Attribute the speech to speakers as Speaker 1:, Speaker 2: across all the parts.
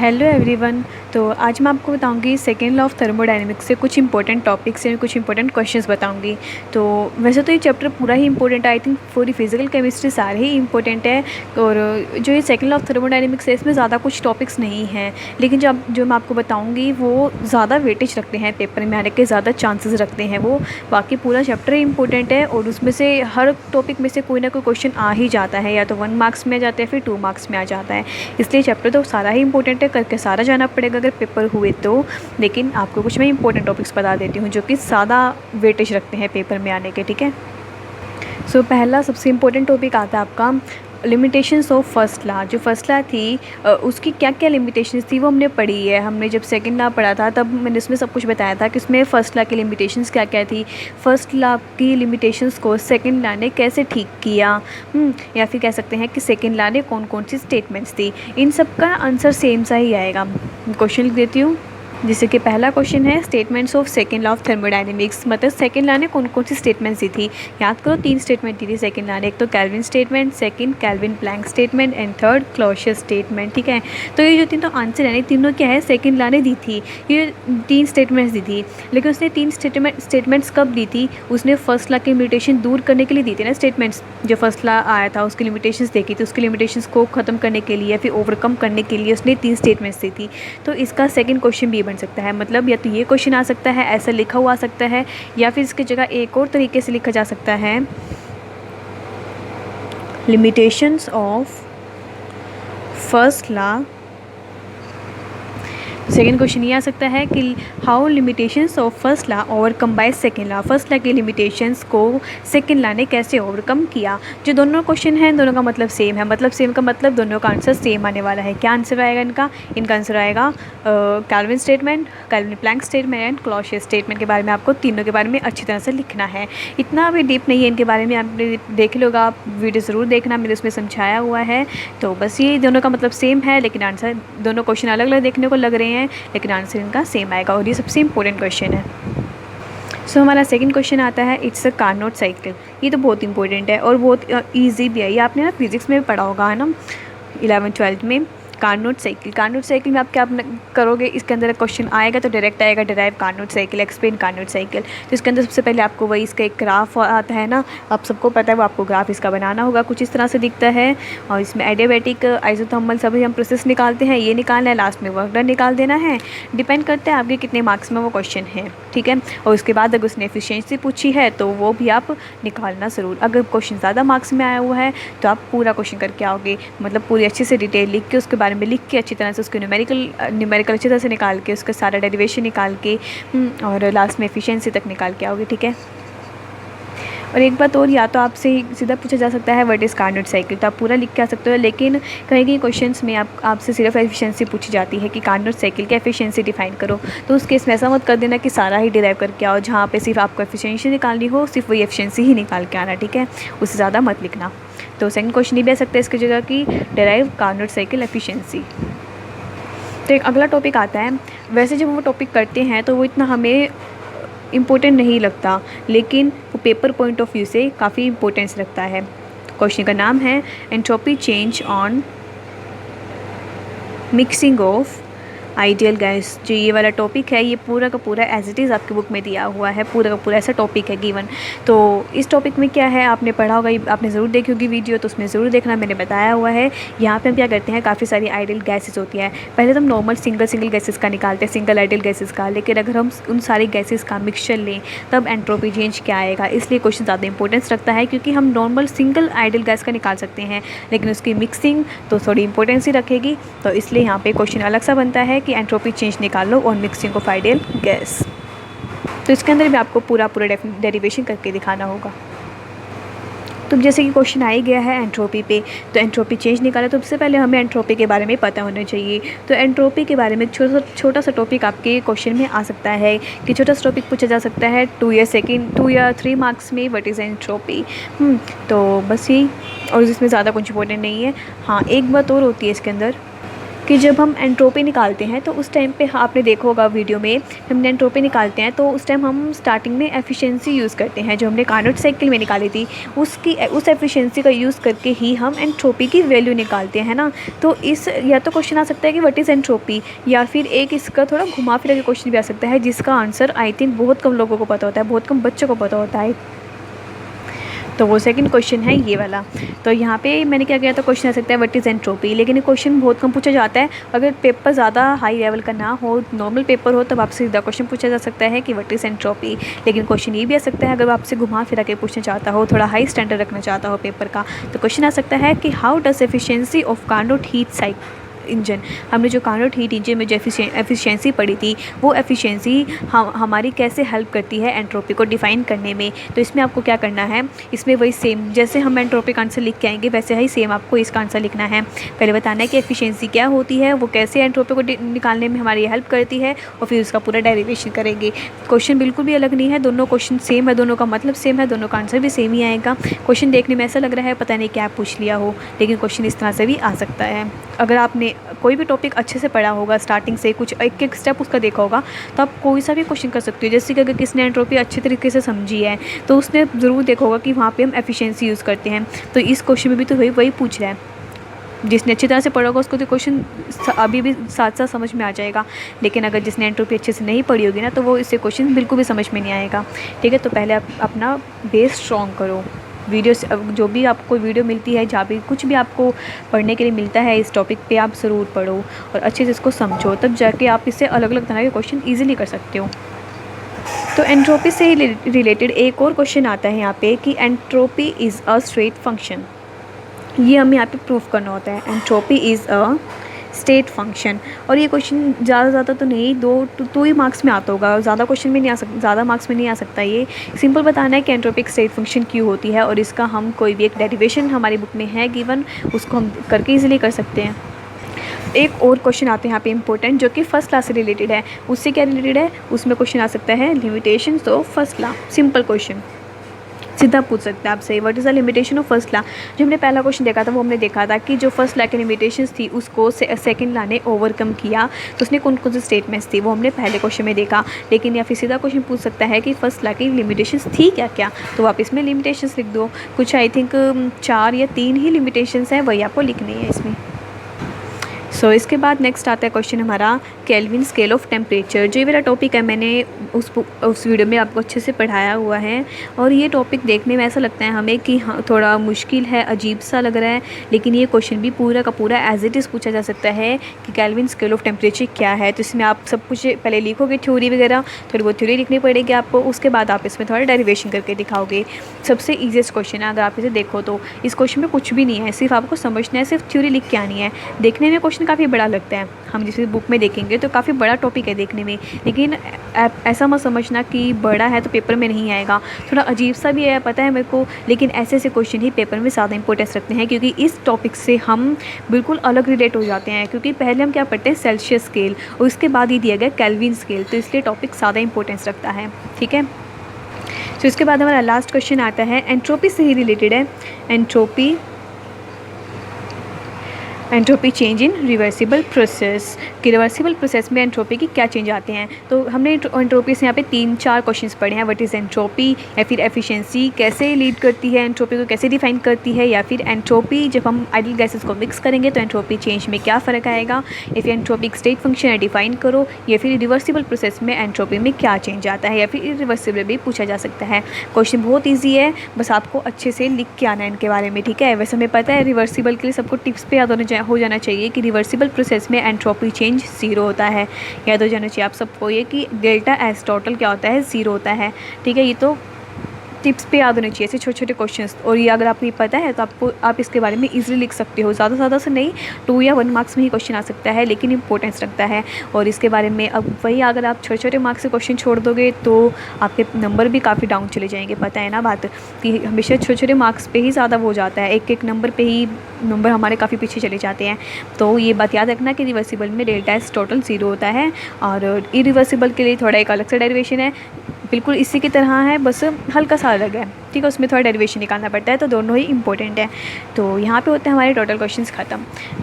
Speaker 1: Hello everyone. तो आज मैं आपको बताऊंगी सेकेंड लॉ ऑफ थर्मोडायनेमिक्स से कुछ इंपॉर्टेंट टॉपिक्स से कुछ इंपॉर्टेंट क्वेश्चंस बताऊंगी। तो वैसे तो ये चैप्टर पूरा ही इंपॉर्टेंट है, आई थिंक पूरी फिजिकल केमिस्ट्री सारे ही इंपॉर्टेंट है। और जो ये सेकेंड लॉ ऑफ थर्मोडायनेमिक्स है इसमें ज़्यादा कुछ टॉपिक्स नहीं हैं, लेकिन जो मैं आपको बताऊँगी वो ज़्यादा वेटेज रखते हैं, पेपर में आने के ज़्यादा चांसेस रखते हैं वो। बाकी पूरा चैप्टर ही इंपॉर्टेंट है और उसमें से हर टॉपिक में से कोई ना कोई क्वेश्चन आ ही जाता है, या तो 1 मार्क्स में आ जाता है फिर 2 मार्क्स में आ जाता है। इसलिए चैप्टर तो सारा ही इंपॉर्टेंट है, करके सारा जाना पड़ेगा अगर पेपर हुए तो। लेकिन आपको कुछ मैं इंपॉर्टेंट टॉपिक्स बता देती हूँ जो कि ज़्यादा वेटेज रखते हैं पेपर में आने के, ठीक है। सो पहला सबसे इम्पोर्टेंट टॉपिक आता है आपका लिमिटेशंस ऑफ फर्स्ट लॉ। जो फर्स्ट लॉ थी उसकी क्या क्या लिमिटेशंस थी वो हमने पढ़ी है। हमने जब सेकंड लॉ पढ़ा था तब मैंने इसमें सब कुछ बताया था कि इसमें फ़र्स्ट लॉ की लिमिटेशंस क्या क्या थी, फर्स्ट लॉ की लिमिटेशंस को सेकंड लॉ ने कैसे ठीक किया, या फिर कह सकते हैं कि सेकंड लॉ ने कौन कौन सी स्टेटमेंट्स थी। इन सब का आंसर सेम सा ही आएगा। क्वेश्चन लिख देती हूँ। जैसे कि पहला क्वेश्चन है statements of second law of thermodynamics, मतलब सेकेंड लॉ ने कौन कौन सी स्टेटमेंट्स दी थी। याद करो 3 स्टेटमेंट दी थी सेकेंड लॉ ने, एक तो Kelvin statement, second Kelvin Planck statement and third Clausius statement, ठीक है। तो ये जो तीनों आंसर है तीनों क्या है सेकेंड लॉ ने दी थी, ये 3 स्टेटमेंट्स दी थी। लेकिन उसने 3 स्टेटमेंट्स कब दी थी, उसने फर्स्ट लॉ की लिमिटेशन दूर करने के लिए दी थी ना स्टेटमेंट्स। जो फर्स्ट लॉ आया था उसकी लिमिटेशंस देखी थी, उसकी लिमिटेशंस को ख़त्म करने के लिए या फिर ओवरकम करने के लिए उसने 3 स्टेटमेंट्स दी थी। तो इसका सेकंड क्वेश्चन भी बन सकता है, मतलब या तो ये क्वेश्चन आ सकता है ऐसा लिखा हुआ आ सकता है, या फिर इसकी जगह एक और तरीके से लिखा जा सकता है limitations of first law. Second question ये आ सकता है कि how limitations of first law overcome by second law, first law की लिमिटेशंस को सेकेंड लॉ ने कैसे ओवरकम किया। जो दोनों क्वेश्चन हैं दोनों का मतलब सेम है, मतलब सेम का मतलब दोनों का आंसर सेम आने वाला है। क्या आंसर आएगा इनका आंसर आएगा Kelvin statement, Kelvin Planck statement and Clausius statement के बारे में आपको तीनों के बारे में अच्छी तरह से लिखना है। इतना भी डीप नहीं है इनके बारे में, आपने देख लोगा, आप वीडियो ज़रूर देखना, मैंने उसमें समझाया हुआ है। तो बस ये दोनों का मतलब सेम है, लेकिन आंसर दोनों क्वेश्चन अलग अलग देखने को लग रहे हैं, लेकिन आंसर इनका सेम आएगा और ये सबसे इंपॉर्टेंट क्वेश्चन है। सो हमारा सेकंड क्वेश्चन आता है इट्स अ कार्नोट साइकिल। ये तो बहुत इंपॉर्टेंट है और बहुत इजी भी है, ये आपने ना फिजिक्स में पढ़ा होगा है ना 11th-12th में। कार्नोट साइकिल में आप क्या करोगे, इसके अंदर क्वेश्चन आएगा तो डायरेक्ट आएगा derive Carnot cycle, explain Carnot cycle. तो इसके अंदर सबसे पहले आपको वही इसका एक ग्राफ आता है ना, आप सबको पता है वो आपको ग्राफ इसका बनाना होगा, कुछ इस तरह से दिखता है। और इसमें एडियाबैटिक आइसोथर्मल सभी हम प्रोसेस निकालते हैं, ये निकालना है, लास्ट में वर्क डन निकाल देना है। डिपेंड करता है आपके कितने मार्क्स में वो क्वेश्चन है, ठीक है। और उसके बाद अगर उसने एफिशिएंसी पूछी है तो वो भी आप निकालना ज़रूर। अगर क्वेश्चन ज़्यादा मार्क्स में आया हुआ है तो आप पूरा क्वेश्चन करके आओगे, मतलब पूरी अच्छे से डिटेल लिख के उसके बारे में लिख के अच्छी तरह से उसके न्यूमेरिकल अच्छी तरह से निकाल के उसका सारा डेरिवेशन निकाल के और लास्ट में एफिशिएंसी तक निकाल के आओगे, ठीक है। और एक बात और, या तो आपसे सीधा पूछा जा सकता है व्हाट इज़ कार्नोट साइकिल, तो आप पूरा लिख के आ सकते हो, लेकिन कहीं कहीं क्वेश्चंस में आपसे सिर्फ एफिशिएंसी पूछी जाती है कि कार्नोट साइकिल की एफिशिएंसी डिफाइन करो। तो उस केस में ऐसा मत कर देना कि सारा ही डिराइव करके आओ, जहाँ पे सिर्फ आपको एफिशिएंसी निकालनी हो सिर्फ वही एफिशिएंसी ही निकाल के आना, ठीक है, उससे ज़्यादा मत लिखना। तो सेकंड क्वेश्चन ये भी आ सकता है इसकी जगह कि डिराइव कार्नोट साइकिल एफिशिएंसी। तो एक अगला टॉपिक आता है, वैसे जब वो टॉपिक करते हैं तो वो इतना हमें इम्पोर्टेंट नहीं लगता, लेकिन वो पेपर पॉइंट ऑफ व्यू से काफ़ी इम्पोर्टेंस रखता है। क्वेश्चन का नाम है entropy change on mixing of ideal gas. जो ये वाला टॉपिक है ये पूरा का पूरा एज इट इज़ आपकी बुक में दिया हुआ है, पूरा का पूरा ऐसा टॉपिक है गिवन। तो इस टॉपिक में क्या है आपने पढ़ा होगा, आपने ज़रूर देखी होगी वीडियो, तो उसमें ज़रूर देखना, मैंने बताया हुआ है। यहाँ पे हम क्या करते हैं, काफ़ी सारी आइडियल गैसेस होती हैं। पहले तो हम नॉर्मल सिंगल गैसेस का निकालते हैं, सिंगल आइडियल गैसेस का, लेकिन अगर हम उन सारी गैसेस का मिक्सचर लें तब एंट्रोपी चेंज क्या आएगा। इसलिए क्वेश्चन ज़्यादा इंपॉर्टेंस रखता है, क्योंकि हम नॉर्मल सिंगल आइडियल गैस का निकाल सकते हैं, लेकिन उसकी मिक्सिंग तो थोड़ी इंपॉर्टेंस ही रखेगी। तो इसलिए यहाँ पे क्वेश्चन अलग सा बनता है कि एंट्रोपी चेंज निकालो और मिक्सिंग ऑफ आइडियल गैस। तो इसके अंदर भी आपको पूरा डेरिवेशन करके दिखाना होगा। तो जैसे कि क्वेश्चन आ ही गया है एंट्रोपी पे, तो एंट्रोपी चेंज निकाला, तो सबसे पहले हमें एंट्रोपी के बारे में पता होना चाहिए। तो एंट्रोपी के बारे में छोटा सा टॉपिक आपके क्वेश्चन में आ सकता है कि छोटा सा टॉपिक पूछा जा सकता है 2 या 3 मार्क्स में, व्हाट इज़ एंट्रोपी। तो बस यही, और इसमें ज़्यादा कुछ इंपॉर्टेंट नहीं है। हाँ, एक बात और होती है इसके अंदर कि जब हम एंट्रोपी निकालते हैं तो उस टाइम पे आपने देखा होगा वीडियो में, हम एंट्रोपी निकालते हैं तो उस टाइम हम स्टार्टिंग में एफिशिएंसी यूज़ करते हैं। जो हमने कार्नोट साइकिल में निकाली थी उस एफिशिएंसी का यूज़ करके ही हम एंट्रोपी की वैल्यू निकालते हैं ना। तो इस या तो क्वेश्चन आ सकता है कि व्हाट इज़ एंट्रोपी, या फिर एक इसका थोड़ा घुमा फिरा के क्वेश्चन भी आ सकता है जिसका आंसर आई थिंक बहुत कम लोगों को पता होता है, बहुत कम बच्चों को पता होता है। तो वो सेकंड क्वेश्चन है ये वाला। तो यहाँ पे मैंने क्या किया था, क्वेश्चन आ सकता है व्हाट इज़ एंट्रोपी, लेकिन ये क्वेश्चन बहुत कम पूछा जाता है। अगर पेपर ज़्यादा हाई लेवल का ना हो, नॉर्मल पेपर हो, तब आपसे सीधा क्वेश्चन पूछा जा सकता है कि व्हाट इज़ एंट्रोपी। लेकिन क्वेश्चन ये भी आ सकता है अगर आपसे घुमा फिरा के पूछना चाहता हो, थोड़ा हाई स्टैंडर्ड रखना चाहता हो पेपर का, तो क्वेश्चन आ सकता है कि how does efficiency of Carnot heat engine. हमने जो कार्नोट हीट इंजन में जो एफिशिएंसी पढ़ी थी, वो एफिशिएंसी हमारी कैसे हेल्प करती है एंट्रोपी को डिफ़ाइन करने में। तो इसमें आपको क्या करना है, इसमें वही सेम जैसे हम एंट्रोपी का आंसर लिख के आएंगे वैसे ही सेम आपको इसका आंसर लिखना है। पहले बताना है कि एफिशिएंसी क्या होती है, वो कैसे एंट्रोपी को निकालने में हमारी हेल्प करती है, और फिर उसका पूरा डेरिवेशन करेंगे। क्वेश्चन बिल्कुल भी अलग नहीं है, दोनों क्वेश्चन सेम है, दोनों का मतलब सेम है, दोनों का आंसर भी सेम ही आएगा। क्वेश्चन देखने में ऐसा लग रहा है पता नहीं क्या पूछ लिया हो, लेकिन क्वेश्चन इस तरह से भी आ सकता है। अगर आपने कोई भी टॉपिक अच्छे से पढ़ा होगा, स्टार्टिंग से कुछ एक एक स्टेप उसका देखा होगा, तो आप कोई सा भी क्वेश्चन कर सकते हो। जैसे कि अगर किसने एंट्रोपी अच्छे तरीके से समझी है तो उसने ज़रूर देखा होगा कि वहाँ पे हम एफिशिएंसी यूज़ करते हैं। तो इस क्वेश्चन में भी तो वही पूछ रहा है। जिसने अच्छी तरह से पढ़ा होगा उसको तो क्वेश्चन अभी भी साथ साथ समझ में आ जाएगा, लेकिन अगर जिसने एंट्रोपी अच्छे से नहीं पढ़ी होगी ना, तो वो इससे क्वेश्चन बिल्कुल भी समझ में नहीं आएगा। ठीक है, तो पहले आप अपना बेस स्ट्रॉन्ग करो। वीडियो से जो भी आपको वीडियो मिलती है, जहाँ भी कुछ भी आपको पढ़ने के लिए मिलता है इस टॉपिक पे, आप ज़रूर पढ़ो और अच्छे से इसको समझो, तब जाके आप इससे अलग अलग तरह के क्वेश्चन ईजिली कर सकते हो। तो एंट्रोपी से ही रिलेटेड एक और क्वेश्चन आता है यहाँ पे कि entropy is a state function. ये हमें यहाँ पे प्रूफ करना होता है, entropy is a state function. और ये क्वेश्चन ज़्यादा तो नहीं, दो ही मार्क्स में आता होगा, ज़्यादा क्वेश्चन में नहीं आ सकता, ज़्यादा मार्क्स में नहीं आ सकता। ये सिंपल बताना है कि एंट्रोपिक स्टेट फंक्शन क्यों होती है, और इसका हम कोई भी एक डेरिवेशन हमारी बुक में है गिवन, उसको हम करके इजीली कर सकते हैं। एक और क्वेश्चन आते हैं यहाँ पे इंपॉर्टेंट, जो कि फर्स्ट क्लास से रिलेटेड है। उससे क्या रिलेटेड है, उसमें क्वेश्चन आ सकता है limitations of first law. Simple question सीधा पूछ सकते हैं आपसे, what is the limitation of first law. जो हमने पहला क्वेश्चन देखा था वो हमने देखा था कि जो फर्स्ट लॉ की लिमिटेशंस थी उसको सेकंड लॉ ने ओवरकम किया, तो उसने कौन कौन से स्टेटमेंट्स थी वो हमने पहले क्वेश्चन में देखा। लेकिन या फिर सीधा क्वेश्चन पूछ सकता है कि फर्स्ट लॉ की लिमिटेशंस थी क्या क्या, तो आप इसमें लिमिटेशंस लिख दो। कुछ आई थिंक 4 या 3 ही लिमिटेशंस हैं, वही आपको लिखनी है इसमें। सो इसके बाद नेक्स्ट आता है क्वेश्चन हमारा केल्विन स्केल ऑफ टेम्परेचर। जो ये मेरा टॉपिक है, मैंने उस वीडियो में आपको अच्छे से पढ़ाया हुआ है, और ये टॉपिक देखने में ऐसा लगता है हमें कि हाँ थोड़ा मुश्किल है, अजीब सा लग रहा है, लेकिन ये क्वेश्चन भी पूरा का पूरा एज इट इज़ पूछा जा सकता है कि केल्विन स्केल ऑफ टेम्परेचर क्या है। तो इसमें आप सब कुछ पहले लिखोगे, थ्योरी वगैरह थोड़ी बहुत थ्योरी लिखनी पड़ेगी आपको, उसके बाद आप इसमें थोड़ा डेरिवेशन करके दिखाओगे। सबसे ईजीएस्ट क्वेश्चन है, अगर आप इसे देखो तो इस क्वेश्चन में कुछ भी नहीं है, सिर्फ आपको समझना है, सिर्फ थ्योरी लिख के आनी है। देखने में क्वेश्चन काफ़ी बड़ा लगता है, हम जिस बुक में देखेंगे तो काफ़ी बड़ा टॉपिक है देखने में, लेकिन ऐसा मत समझना कि बड़ा है तो पेपर में नहीं आएगा। थोड़ा अजीब सा भी है, पता है मेरे को, लेकिन ऐसे ऐसे क्वेश्चन ही पेपर में ज़्यादा इंपॉर्टेंस रखते हैं, क्योंकि इस टॉपिक से हम बिल्कुल अलग रिलेट हो जाते हैं। क्योंकि पहले हम क्या पढ़ते हैं, सेल्सियस स्केल, और उसके बाद ही दिया गया केल्विन स्केल, तो इसलिए टॉपिक ज़्यादा इंपॉर्टेंस रखता है। ठीक है, तो इसके बाद हमारा लास्ट क्वेश्चन आता है, एंट्रोपी से ही रिलेटेड है, entropy change in reversible process. कि रिवर्सिबल प्रोसेस में एंट्रोपी की क्या चेंज आते हैं। तो हमने एंट्रोपी से यहाँ पे 3-4 क्वेश्चंस पढ़े हैं, व्हाट इज़ एंट्रोपी, या फिर एफिशिएंसी कैसे लीड करती है, एंट्रोपी को कैसे डिफाइन करती है, या फिर एंट्रोपी जब हम आइडियल गैसेस को मिक्स करेंगे तो एंट्रोपी चेंज में क्या फ़र्क आएगा, या फिर एंट्रोपिक स्टेट फंक्शन है डिफाइन करो, या फिर रिवर्सिबल प्रोसेस में एंट्रोपी में क्या चेंज आता है, या फिर इरिवर्सिबल भी पूछा जा सकता है। क्वेश्चन बहुत ईजी है, बस आपको अच्छे से लिख के आना है इनके बारे में। ठीक है, वैसे हमें पता है रिवर्सिबल के लिए सबको टिप्स पे याद हो जाना चाहिए कि रिवर्सिबल प्रोसेस में एंट्रोपी चेंज 0 होता है। याद हो जाना चाहिए आप सबको ये कि डेल्टा एस टोटल क्या होता है, 0 होता है। ठीक है, ये तो टिप्स पे याद होने चाहिए ऐसे छोटे छोटे क्वेश्चंस, और ये अगर आपको ये पता है तो आप इसके बारे में इजीली लिख सकते हो। ज़्यादा से नहीं, 2 या 1 मार्क्स में ही क्वेश्चन आ सकता है, लेकिन इंपॉर्टेंस रखता है। और इसके बारे में अब वही अगर आप छोटे छोटे मार्क्स से क्वेश्चन छोड़ दोगे तो आपके नंबर भी काफ़ी डाउन चले जाएंगे। पता है ना बात, कि हमेशा छोटे छोटे मार्क्स पे ही ज़्यादा वो हो जाता है, एक नंबर पे ही नंबर हमारे काफ़ी पीछे चले जाते हैं। तो ये बात याद रखना कि रिवर्सिबल में डेल्टा एस टोटल 0 होता है, और इरिवर्सिबल के लिए थोड़ा एक अलग से डेरिवेशन है। बिल्कुल इसी की तरह है, बस हल्का सा अलग है, ठीक है। उसमें थोड़ा डेरिवेशन निकालना पड़ता है, तो दोनों ही इंपॉर्टेंट है। तो यहाँ पे होते हैं हमारे टोटल क्वेश्चंस ख़त्म।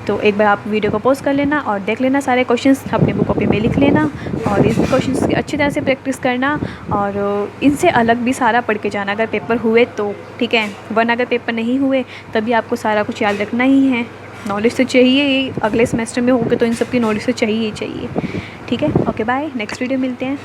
Speaker 1: तो एक बार आप वीडियो को पॉज कर लेना और देख लेना सारे क्वेश्चंस, अपने बुक कॉपी में लिख लेना और इस क्वेश्चंस की अच्छी तरह से प्रैक्टिस करना और इनसे अलग भी सारा पढ़ के जाना अगर पेपर हुए तो, ठीक है। वरना अगर पेपर नहीं हुए तभी आपको सारा कुछ याद रखना ही है। नॉलेज तो चाहिए ही, अगले सेमेस्टर में होगे तो इन सब की नॉलेज तो चाहिए ही चाहिए, ठीक है। ओके बाय, नेक्स्ट वीडियो मिलते हैं।